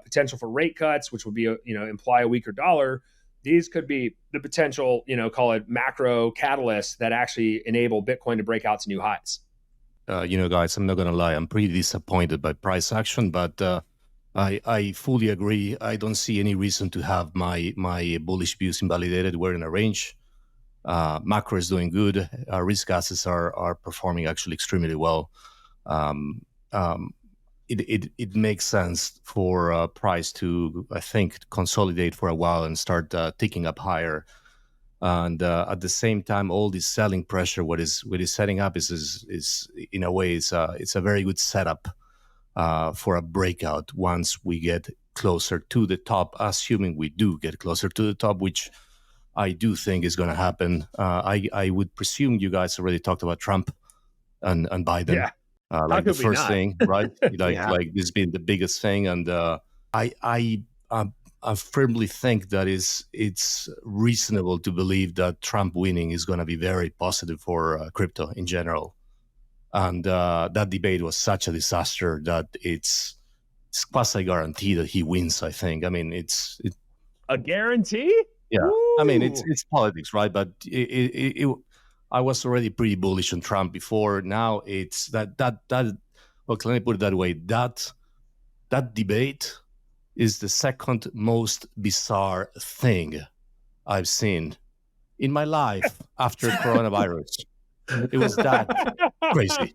S3: potential for rate cuts, which would be imply a weaker dollar, these could be the potential, call it macro catalysts that actually enable Bitcoin to break out to new highs.
S1: Guys, I'm not going to lie. I'm pretty disappointed by price action, but I fully agree. I don't see any reason to have my bullish views invalidated. We're in a range. Macro is doing good. Risk assets are performing actually extremely well. It makes sense for price to, I think, consolidate for a while and start ticking up higher. And at the same time, all this selling pressure, what is setting up is in a way, it's a very good setup for a breakout once we get closer to the top, assuming we do get closer to the top, which I do think is going to happen. I would presume you guys already talked about Trump and Biden.
S3: Yeah.
S1: Like the first thing, right? Like this being the biggest thing. And I firmly think that it's reasonable to believe that Trump winning is going to be very positive for crypto in general. And that debate was such a disaster that it's quasi guaranteed that he wins, I think. I mean, it's
S3: a guarantee?
S1: Yeah.
S3: Woo!
S1: I mean, it's politics, right? But I was already pretty bullish on Trump before. Now it's that. Well, let me put it that way. That debate is the second most bizarre thing I've seen in my life after coronavirus. It was that crazy.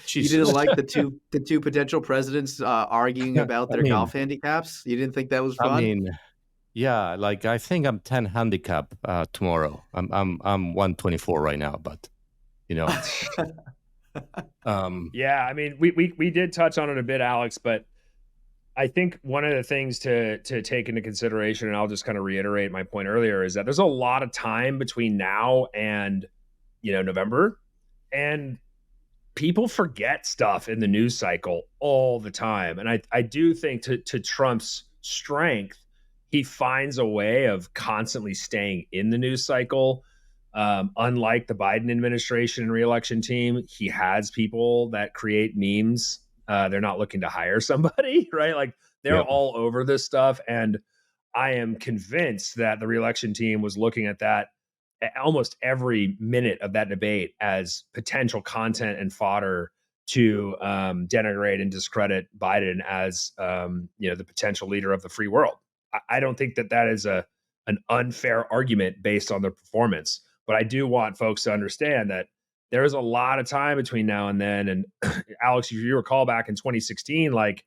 S2: Jesus. You didn't like the two potential presidents arguing about their golf handicaps? You didn't think that was fun?
S1: I mean, yeah, like I think I'm 10 handicap tomorrow. I'm 124 right now, but
S3: yeah, I mean, we did touch on it a bit, Alex, but I think one of the things to take into consideration, and I'll just kind of reiterate my point earlier, is that there's a lot of time between now and November, and people forget stuff in the news cycle all the time. And I do think to Trump's strength, he finds a way of constantly staying in the news cycle. Unlike the Biden administration and re-election team, he has people that create memes. They're not looking to hire somebody, right? Like they're all over this stuff. And I am convinced that the re-election team was looking at that almost every minute of that debate as potential content and fodder to denigrate and discredit Biden as the potential leader of the free world. I don't think that is an unfair argument based on their performance, but I do want folks to understand that there is a lot of time between now and then. And Alex, if you recall back in 2016, like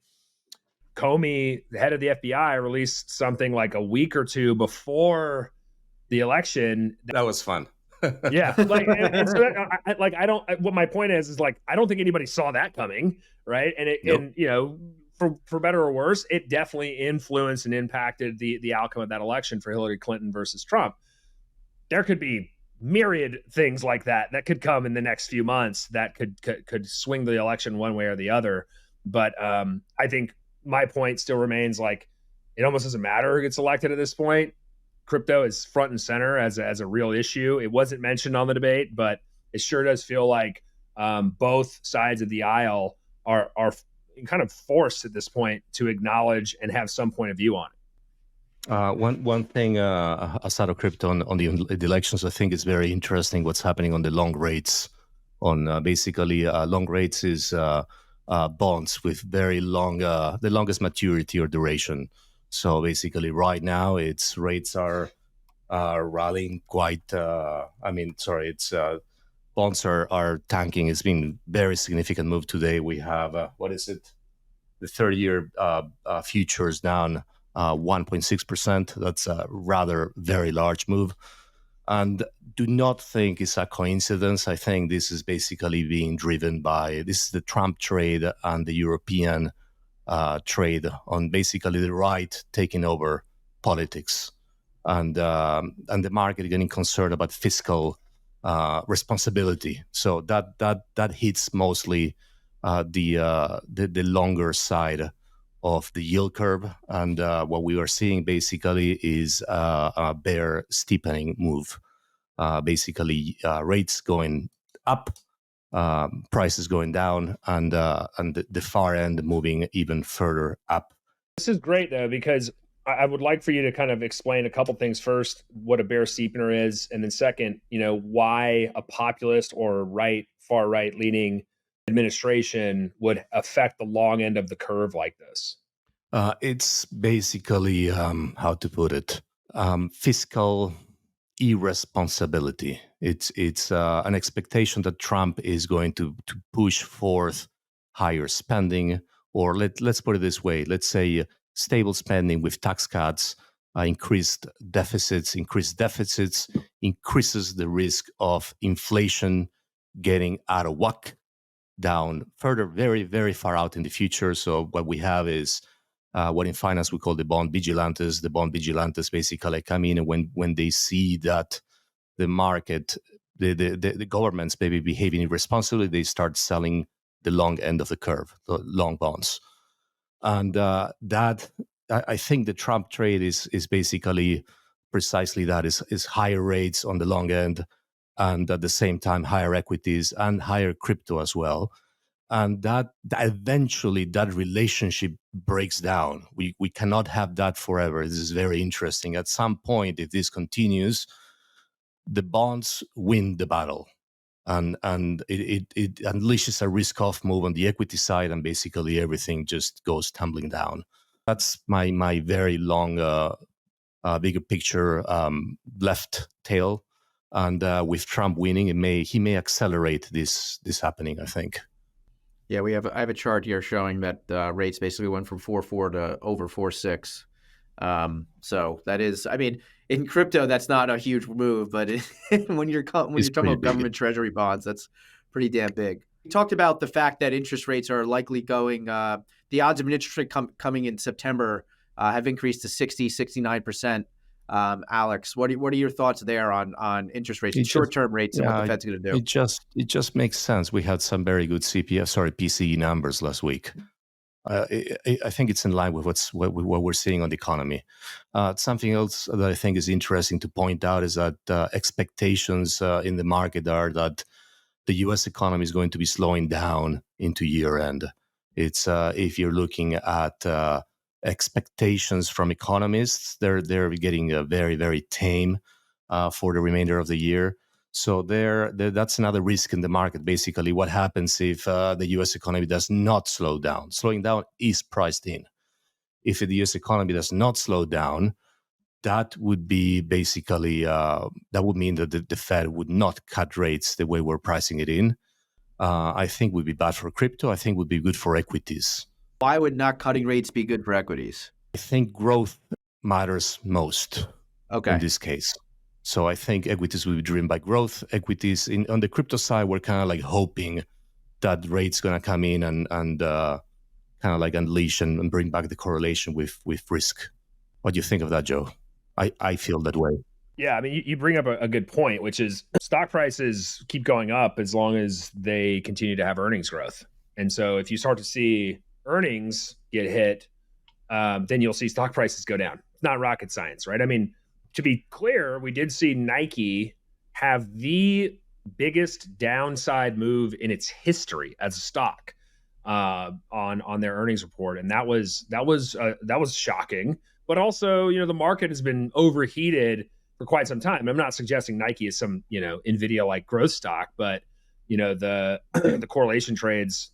S3: Comey, the head of the FBI, released something like a week or two before the election. That
S1: was fun.
S3: Yeah. Like, and so that, what my point is like, I don't think anybody saw that coming. Right. And for better or worse, it definitely influenced and impacted the outcome of that election for Hillary Clinton versus Trump. There could be myriad things like that could come in the next few months that could swing the election one way or the other. But I think my point still remains, like, it almost doesn't matter who gets elected at this point. Crypto is front and center as a real issue. It wasn't mentioned on the debate, but it sure does feel like both sides of the aisle are kind of forced at this point to acknowledge and have some point of view on it.
S1: One thing aside of crypto on the elections, I think is very interesting what's happening on the long rates on basically long rates is bonds with very long, the longest maturity or duration. So basically, right now, its rates are rallying quite. It's bonds are tanking. It's been very significant move today. We have what is it? The 30-year futures down 1.6%. That's a rather very large move. And do not think it's a coincidence. I think this is basically being driven by the Trump trade and the European trade on basically the right taking over politics, and the market getting concerned about fiscal responsibility. So that hits mostly the longer side of the yield curve, and what we are seeing basically is a bear steepening move. Rates going up, prices going down, and the far end moving even further up.
S3: This is great though, because I would like for you to kind of explain a couple things. First, what a bear steepener is, and then second, why a populist or far right leaning administration would affect the long end of the curve like this.
S1: It's basically how to put it, fiscal irresponsibility. It's an expectation that Trump is going to push forth higher spending, or let's put it this way. Let's say stable spending with tax cuts, increased deficits increases the risk of inflation getting out of whack down further, very, very far out in the future. So what we have is what in finance we call the bond vigilantes. The bond vigilantes basically come in, and when they see that the market, the governments maybe behaving irresponsibly, they start selling the long end of the curve, the long bonds. And that, I think the Trump trade is basically precisely that, is higher rates on the long end, and at the same time higher equities and higher crypto as well. And that eventually that relationship breaks down. We cannot have that forever. This is very interesting. At some point, if this continues, the bonds win the battle, and it unleashes a risk-off move on the equity side, and basically everything just goes tumbling down. That's my very long, bigger picture left tail. And with Trump winning, he may accelerate this happening, I think.
S2: Yeah, I have a chart here showing that rates basically went from 4.4 to over 4.6. So that is, I mean, in crypto, that's not a huge move, but when you're talking about government treasury bonds, that's pretty damn big. We talked about the fact that interest rates are likely going, the odds of an interest rate coming in September have increased to 69%. Alex, what are your thoughts there on interest rates, short-term rates, and what the Fed's going to do?
S1: It just makes sense. We had some very good PCE numbers last week. I think it's in line with what we're seeing on the economy. Something else that I think is interesting to point out is that expectations in the market are that the U.S. economy is going to be slowing down into year end. It's if you're looking at expectations from economists, they're getting very, very tame for the remainder of the year. So that's another risk in the market. Basically, what happens if the U.S. economy does not slow down? Slowing down is priced in. If the U.S. economy does not slow down, that would be basically that would mean that the Fed would not cut rates the way we're pricing it in. I think would be bad for crypto. I think would be good for equities.
S2: Why would not cutting rates be good for equities?
S1: I think growth matters most in this case. So I think equities will be driven by growth. Equities on the crypto side, we're kind of like hoping that rates going to come in and kind of like unleash and bring back the correlation with risk. What do you think of that, Joe? I feel that way.
S3: Yeah, I mean, you bring up a good point, which is stock prices keep going up as long as they continue to have earnings growth. And so if you start to see earnings get hit, then you'll see stock prices go down. It's not rocket science, right? I mean, to be clear, we did see Nike have the biggest downside move in its history as a stock on their earnings report, and that was shocking. But also, the market has been overheated for quite some time. I'm not suggesting Nike is some Nvidia like growth stock, but the the correlation trades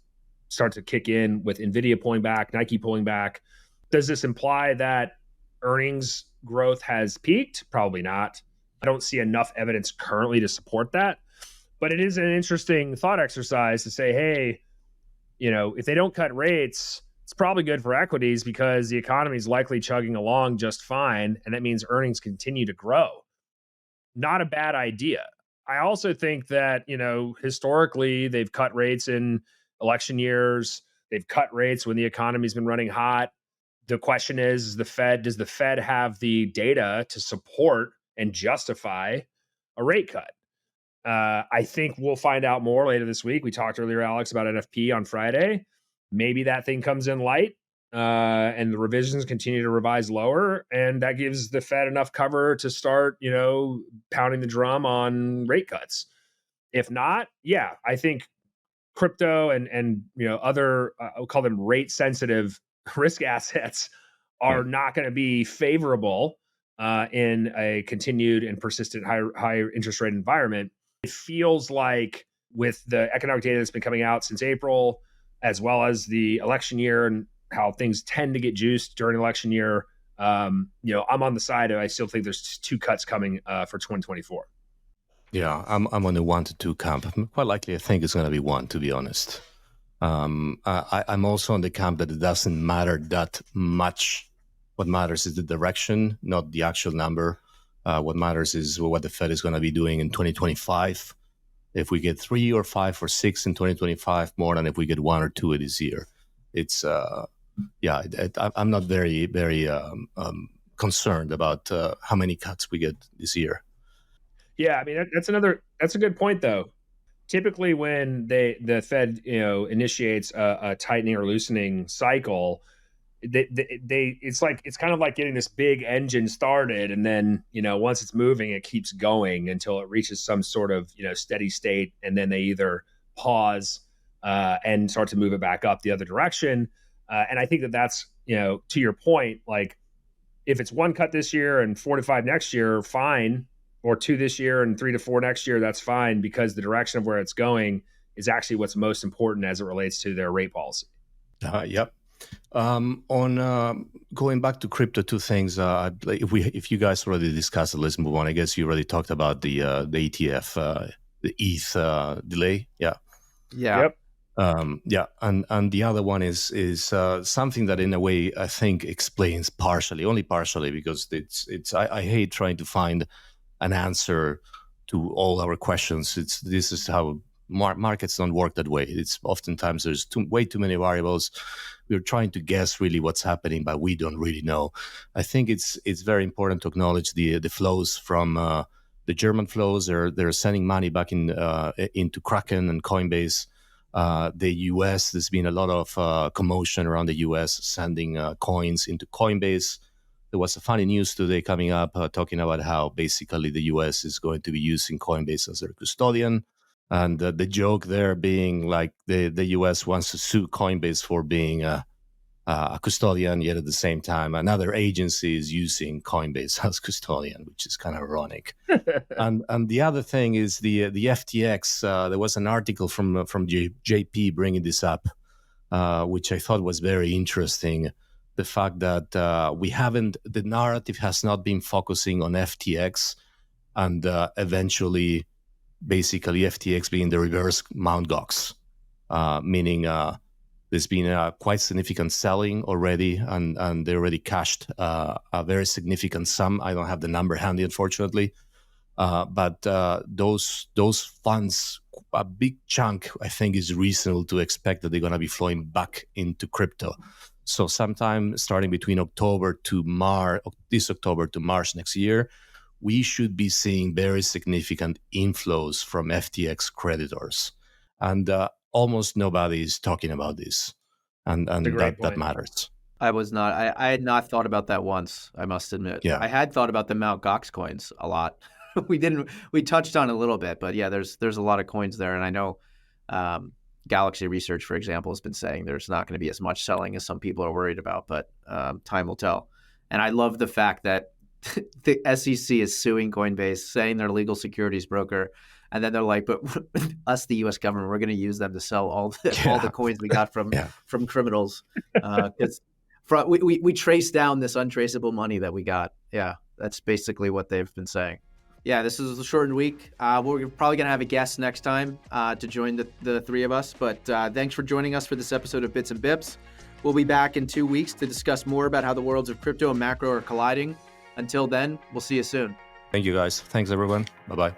S3: start to kick in with Nvidia pulling back, Nike pulling back. Does this imply that earnings growth has peaked? Probably not. I don't see enough evidence currently to support that. But it is an interesting thought exercise to say, hey, if they don't cut rates, it's probably good for equities because the economy is likely chugging along just fine. And that means earnings continue to grow. Not a bad idea. I also think that, historically, they've cut rates in election years. They've cut rates when the economy's been running hot. The question is, does the Fed have the data to support and justify a rate cut? I think we'll find out more later this week. We talked earlier, Alex, about NFP on Friday. Maybe that thing comes in light and the revisions continue to revise lower. And that gives the Fed enough cover to start, pounding the drum on rate cuts. If not, yeah, I think crypto and other, I'll call them rate sensitive risk assets are not going to be favorable in a continued and persistent high interest rate environment. It feels like with the economic data that's been coming out since April, as well as the election year and how things tend to get juiced during election year, I'm on the side of I still think there's 2 cuts coming for 2024.
S1: Yeah, I'm on the 1 to 2 camp. Quite likely, I think it's going to be 1, to be honest. I'm also on the camp that it doesn't matter that much. What matters is the direction, not the actual number. What matters is what the Fed is going to be doing in 2025. If we get 3 or 5 or 6 in 2025, more than if we get 1 or 2 this year. It's I'm not very concerned about how many cuts we get this year.
S3: Yeah, I mean that's a good point though. Typically, when the Fed initiates a tightening or loosening cycle, it's kind of like getting this big engine started, and then once it's moving, it keeps going until it reaches some sort of steady state, and then they either pause and start to move it back up the other direction. And I think that's to your point, like if it's 1 cut this year and 4 to 5 next year, fine. Or 2 this year and 3 to 4 next year, that's fine, because the direction of where it's going is actually what's most important as it relates to their rate policy.
S1: Yep. On going back to crypto, 2 things. If you guys already discussed it, let's move on. I guess you already talked about the ETF, the ETH delay. Yeah.
S3: Yep.
S1: And the other one is something that in a way I think explains only partially, because I hate trying to find an answer to all our questions. This is how markets don't work that way. It's oftentimes there's way too many variables. We're trying to guess really what's happening, but we don't really know. I think it's very important to acknowledge the flows from the German flows. They're sending money back into Kraken and Coinbase. The US, there's been a lot of commotion around the US sending coins into Coinbase. There was a funny news today coming up talking about how basically the US is going to be using Coinbase as their custodian. And the joke there being like the US wants to sue Coinbase for being a custodian, yet at the same time, another agency is using Coinbase as custodian, which is kind of ironic. and the other thing is the FTX. There was an article from JP bringing this up, which I thought was very interesting. The fact that the narrative has not been focusing on FTX and eventually basically FTX being the reverse Mt. Gox, meaning there's been quite significant selling already, and they already cashed a very significant sum. I don't have the number handy, unfortunately, but those funds, a big chunk, I think, is reasonable to expect that they're going to be flowing back into crypto. So sometime starting between this October to March next year, we should be seeing very significant inflows from FTX creditors. And almost nobody is talking about this. And that matters.
S2: I was not. I had not thought about that once, I must admit.
S1: Yeah.
S2: I had thought about the Mt. Gox coins a lot. We touched on it a little bit, but yeah, there's a lot of coins there. And I know Galaxy Research, for example, has been saying there's not going to be as much selling as some people are worried about, but time will tell. And I love the fact that the SEC is suing Coinbase, saying they're a legal securities broker. And then they're like, but us, the U.S. government, we're going to use them to sell all the coins we got from criminals. Because we trace down this untraceable money that we got. Yeah, that's basically what they've been saying. Yeah, this is a shortened week. We're probably going to have a guest next time to join the three of us. But thanks for joining us for this episode of Bits and Bips. We'll be back in 2 weeks to discuss more about how the worlds of crypto and macro are colliding. Until then, we'll see you soon.
S1: Thank you, guys. Thanks, everyone. Bye-bye.